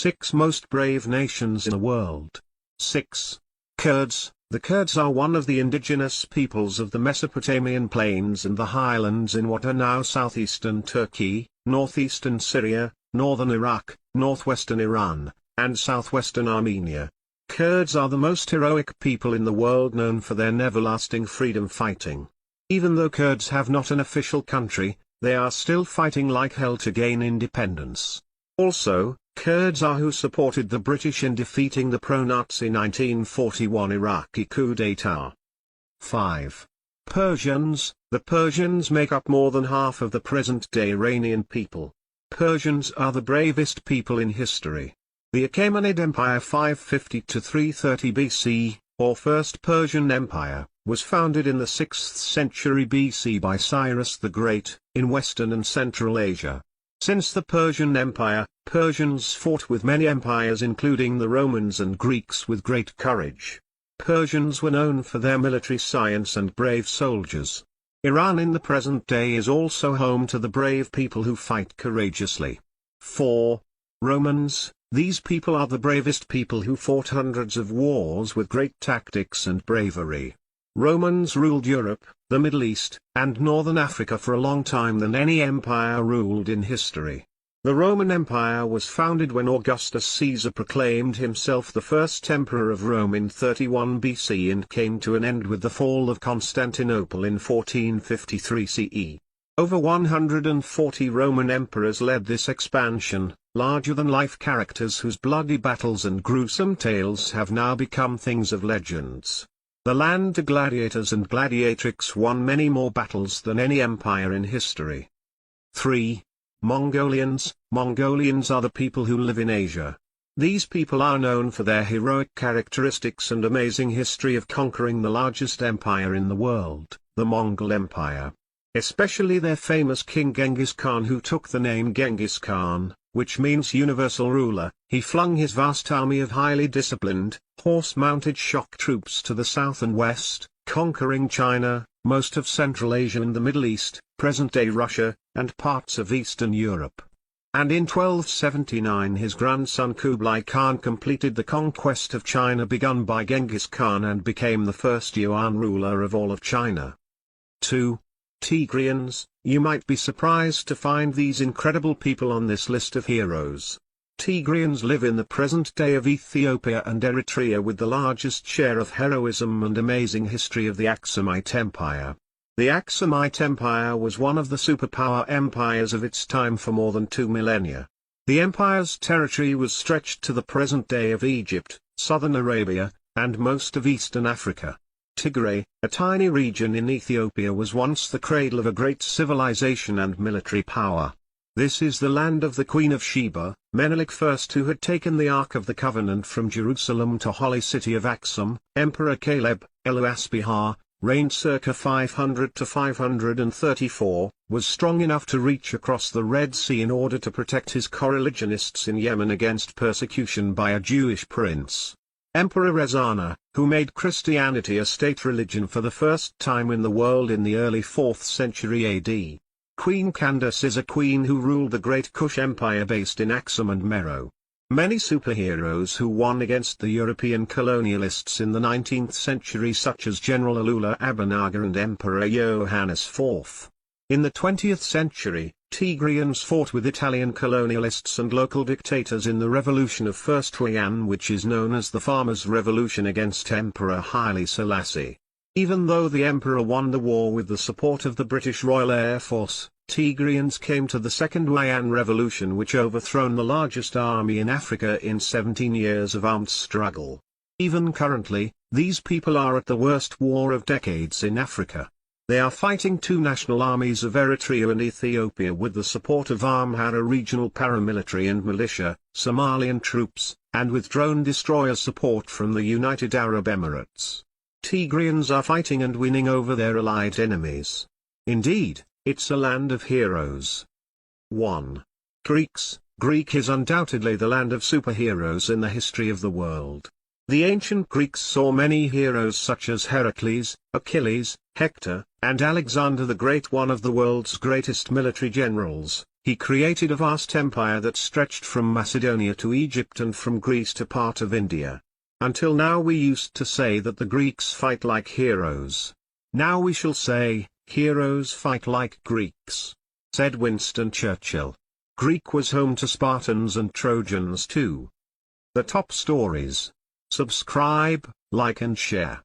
6 most brave nations in the world. 6. Kurds. The Kurds are one of the indigenous peoples of the Mesopotamian plains and the highlands in what are now southeastern Turkey, northeastern Syria, northern Iraq, northwestern Iran, and southwestern Armenia. Kurds are the most heroic people in the world, known for their never-lasting freedom fighting. Even though Kurds have not an official country, they are still fighting like hell to gain independence. Also, Kurds are who supported the British in defeating the pro-Nazi 1941 Iraqi coup d'état. 5. Persians. The Persians make up more than half of the present-day Iranian people. Persians are the bravest people in history. The Achaemenid Empire 550 to 330 BC, or First Persian Empire, was founded in the 6th century BC by Cyrus the Great, in Western and Central Asia. Since the Persian Empire, Persians fought with many empires including the Romans and Greeks with great courage. Persians were known for their military science and brave soldiers. Iran in the present day is also home to the brave people who fight courageously. 4. Romans. These people are the bravest people who fought hundreds of wars with great tactics and bravery. Romans ruled Europe, the Middle East, and Northern Africa for a long time than any empire ruled in history. The Roman Empire was founded when Augustus Caesar proclaimed himself the first emperor of Rome in 31 BC and came to an end with the fall of Constantinople in 1453 CE. Over 140 Roman emperors led this expansion, larger-than-life characters whose bloody battles and gruesome tales have now become things of legends. The land of gladiators and gladiatrix won many more battles than any empire in history. 3. Mongolians. Mongolians are the people who live in Asia. These people are known for their heroic characteristics and amazing history of conquering the largest empire in the world, the Mongol Empire. Especially their famous king Genghis Khan, who took the name Genghis Khan, which means universal ruler. He flung his vast army of highly disciplined, horse-mounted shock troops to the south and west, conquering China, most of Central Asia and the Middle East, present-day Russia, and parts of Eastern Europe. And in 1279 his grandson Kublai Khan completed the conquest of China begun by Genghis Khan and became the first Yuan ruler of all of China. 2. Tigrians. You might be surprised to find these incredible people on this list of heroes. Tigrians live in the present day of Ethiopia and Eritrea with the largest share of heroism and amazing history of the Aksumite Empire. The Aksumite Empire was one of the superpower empires of its time for more than 2 millennia. The empire's territory was stretched to the present day of Egypt, southern Arabia, and most of eastern Africa. Tigray, a tiny region in Ethiopia, was once the cradle of a great civilization and military power. This is the land of the Queen of Sheba, Menelik I, who had taken the Ark of the Covenant from Jerusalem to holy city of Aksum. Emperor Caleb, Eluaspihar, reigned circa 500 to 534, was strong enough to reach across the Red Sea in order to protect his coreligionists in Yemen against persecution by a Jewish prince. Emperor Rezana, who made Christianity a state religion for the first time in the world in the early 4th century AD. Queen Candace is a queen who ruled the Great Kush Empire based in Aksum and Meroe. Many superheroes who won against the European colonialists in the 19th century, such as General Alula Abu Naga and Emperor Johannes IV. In the 20th century, Tigrians fought with Italian colonialists and local dictators in the revolution of First Huayan, which is known as the Farmers' Revolution against Emperor Haile Selassie. Even though the emperor won the war with the support of the British Royal Air Force, Tigrians came to the Second Huayan Revolution, which overthrown the largest army in Africa in 17 years of armed struggle. Even currently, these people are at the worst war of decades in Africa. They are fighting two national armies of Eritrea and Ethiopia with the support of Amhara regional paramilitary and militia, Somalian troops, and with drone destroyer support from the United Arab Emirates. Tigrians are fighting and winning over their allied enemies. Indeed, it's a land of heroes. 1. Greeks. Greek is undoubtedly the land of superheroes in the history of the world. The ancient Greeks saw many heroes such as Heracles, Achilles, Hector, and Alexander the Great, one of the world's greatest military generals. He created a vast empire that stretched from Macedonia to Egypt and from Greece to part of India. Until now we used to say that the Greeks fight like heroes. Now we shall say, heroes fight like Greeks, said Winston Churchill. Greek was home to Spartans and Trojans too. The top stories. Subscribe, like and share.